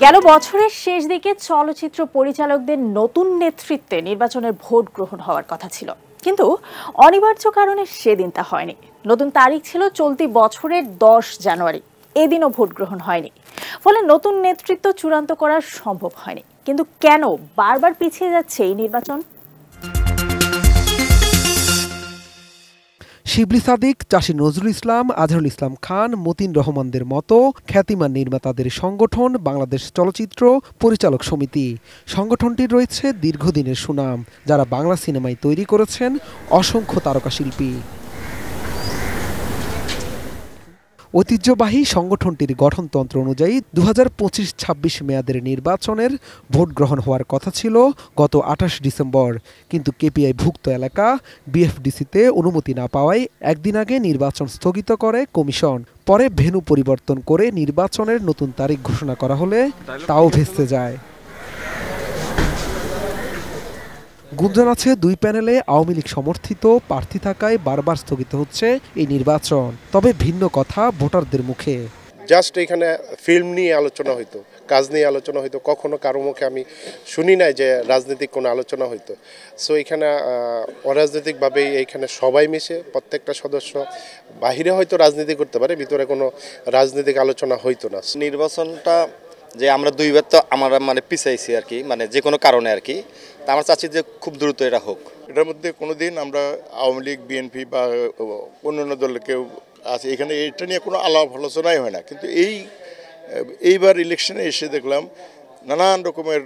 গেল বছরের শেষ দিকে চলচ্চিত্র পরিচালকদের নতুন নেতৃত্বে নির্বাচনের ভোট গ্রহণ হওয়ার কথা ছিল, কিন্তু অনিবার্য কারণে সেদিন তা হয়নি। নতুন তারিখ ছিল চলতি বছরের 10 জানুয়ারি। এদিনও ভোট গ্রহণ হয়নি, ফলে নতুন নেতৃত্ব চূড়ান্ত করা সম্ভব হয়নি। কিন্তু কেন বারবার পিছিয়ে যাচ্ছে এই নির্বাচন? শিবলি সাদিক, চাষী নজরুল ইসলাম, আজহারুল ইসলাম খান, মতিন রহমানদের মতো খ্যাতিমান নির্মাতাদের সংগঠন বাংলাদেশ চলচ্চিত্র পরিচালক সমিতি। সংগঠনটির রয়েছে দীর্ঘদিনের সুনাম, যারা বাংলা সিনেমায় তৈরি করেছেন অসংখ্য তারকা শিল্পী। ঐতিহ্যবাহী সংগঠনটির গঠনতন্ত্র অনুযায়ী 2025-26 মেয়াদের নির্বাচনের ভোট গ্রহণ হওয়ার কথা ছিল গত 28 ডিসেম্বর, কিন্তু কেপিআই ভুক্ত এলাকা বিএফডিসিতে অনুমতি না পাওয়ায় একদিন আগে নির্বাচন স্থগিত করে কমিশন। পরে ভেন্যু পরিবর্তন করে নির্বাচনের নতুন তারিখ ঘোষণা করা হলে তাও ভেস্তে যায়। গুঞ্জন আছে দুই প্যানেলে আওয়ামী লীগ সমর্থিত প্রার্থী থাকায় বারবার স্থগিত হচ্ছে এই নির্বাচন। তবে ভিন্ন কথা ভোটারদের মুখে। জাস্ট এখানে ফিল্ম নিয়ে আলোচনা হইতো, কাজ নিয়ে আলোচনা হইতো, কখনো কারো মুখে আমি শুনি নাই যে রাজনৈতিক কোনো আলোচনা হইতো। সো এখানে অরাজনৈতিকভাবেই এইখানে সবাই মিশে, প্রত্যেকটা সদস্য বাহিরে হয়তো রাজনীতি করতে পারে, ভিতরে কোনো রাজনৈতিক আলোচনা হইতো না। নির্বাচনটা যে আমরা দুইবার তো আমরা পিছাইছি আর কি, যে কোনো কারণে আর কি। তা আমরা চাচ্ছি যে খুব দ্রুত এটা হোক। এটার মধ্যে কোনোদিন আমরা আওয়ামী লীগ, বিএনপি বা অন্যান্য দলের কেউ আছে এখানে, এটা নিয়ে কোনো আলাপ আলোচনাই হয় না। কিন্তু এইবার ইলেকশনে এসে দেখলাম নানান রকমের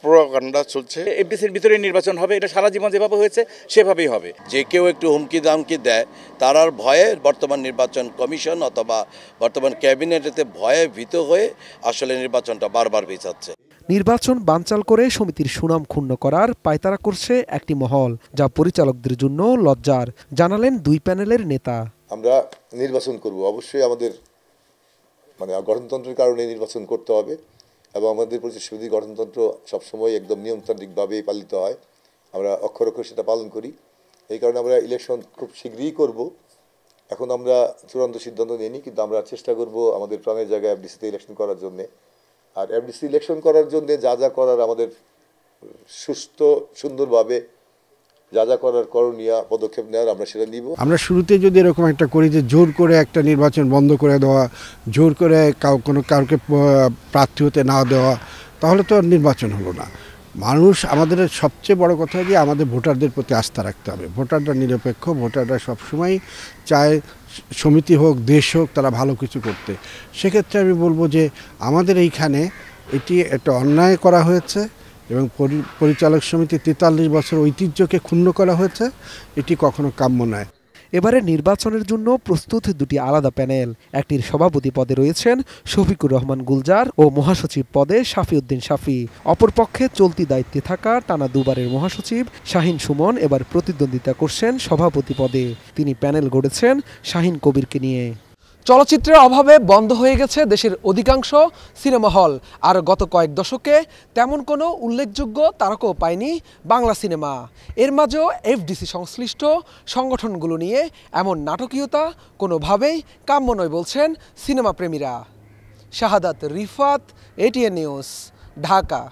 প্রোপাগান্ডা চলছে। এফডিসির ভিতরে নির্বাচন হবে, এটা সারা জীবন যেভাবে হয়েছে সেভাবেই হবে। যে কেউ একটু হুমকি দামকি দেয়, তার ভয়ে বর্তমান নির্বাচন কমিশন অথবা বর্তমান ক্যাবিনেটেতে ভয়ে ভীত হয়ে আসলে নির্বাচনটা বারবার পেছাচ্ছে। নির্বাচন বানচাল করে সমিতির সুনাম ক্ষুণ্ণ করার পায়তারা করছে একটি মহল, যা পরিচালকদের জন্য লজ্জার, জানালেন দুই প্যানেলের নেতা। আমরা নির্বাচন করব, অবশ্যই আমাদের গঠনতন্ত্রের কারণে নির্বাচন করতে হবে, এবং আমাদের সমিতির গঠনতন্ত্র সবসময় একদম নিয়মতান্ত্রিকভাবেই পালিত হয়। আমরা অক্ষর অক্ষর সেটা পালন করি। এই কারণে আমরা ইলেকশন খুব শীঘ্রই করব। এখন আমরা চূড়ান্ত সিদ্ধান্ত নিইনি, কিন্তু আমরা চেষ্টা করব আমাদের প্রাণের জায়গায় এফডিসিতে ইলেকশন করার জন্যে। আর এফডিসি ইলেকশন করার জন্য যা যা করার, আমাদের সুস্থ সুন্দরভাবে যা যা করার করণীয় পদক্ষেপ নেওয়ার আমরা সেটা নিব। আমরা শুরুতে যদি এরকম একটা করি যে জোর করে একটা নির্বাচন বন্ধ করে দেওয়া, জোর করে কাউকে প্রার্থী হতে না দেওয়া, তাহলে তো নির্বাচন হলো না। মানুষ, আমাদের সবচেয়ে বড় কথা যে আমাদের ভোটারদের প্রতি আস্থা রাখতে হবে। ভোটাররা নিরপেক্ষ, ভোটাররা সবসময় চায় সমিতি হোক, দেশ হোক, তারা ভালো কিছু করতে। সেক্ষেত্রে আমি বলবো যে আমাদের এইখানে এটি একটা অন্যায় করা হয়েছে, এবং পরিচালক সমিতি 43 বছর ঐতিহ্যকে ক্ষুণ্ণ করা হয়েছে। এটি কখনো কাম্য নয়। এবারে নির্বাচনের জন্য প্রস্তুত দুটি আলাদা প্যানেল। একটির সভাপতি পদে রয়েছেন শফিকুর রহমান গুলজার ও মহাসচিব পদে শাফিউদ্দিন শাফি। অপরপক্ষে চলতি দায়িত্বে থাকা টানা দুবারের মহাসচিব শাহিন সুমন এবার প্রতিদ্বন্দ্বিতা করছেন সভাপতি পদে। তিনি প্যানেল গড়েছেন শাহিন কবিরকে নিয়ে। চলচ্চিত্রের অভাবে বন্ধ হয়ে গেছে দেশের অধিকাংশ সিনেমা হল, আর গত কয়েক দশকে তেমন কোনো উল্লেখযোগ্য তারকাও পায়নি বাংলা সিনেমা। এর মাঝেও এফডিসি সংশ্লিষ্ট সংগঠনগুলো নিয়ে এমন নাটকীয়তা কোনোভাবেই কাম্য নয় বলছেন সিনেমা প্রেমীরা। শাহাদাত রিফাত, এটিএন নিউজ, ঢাকা।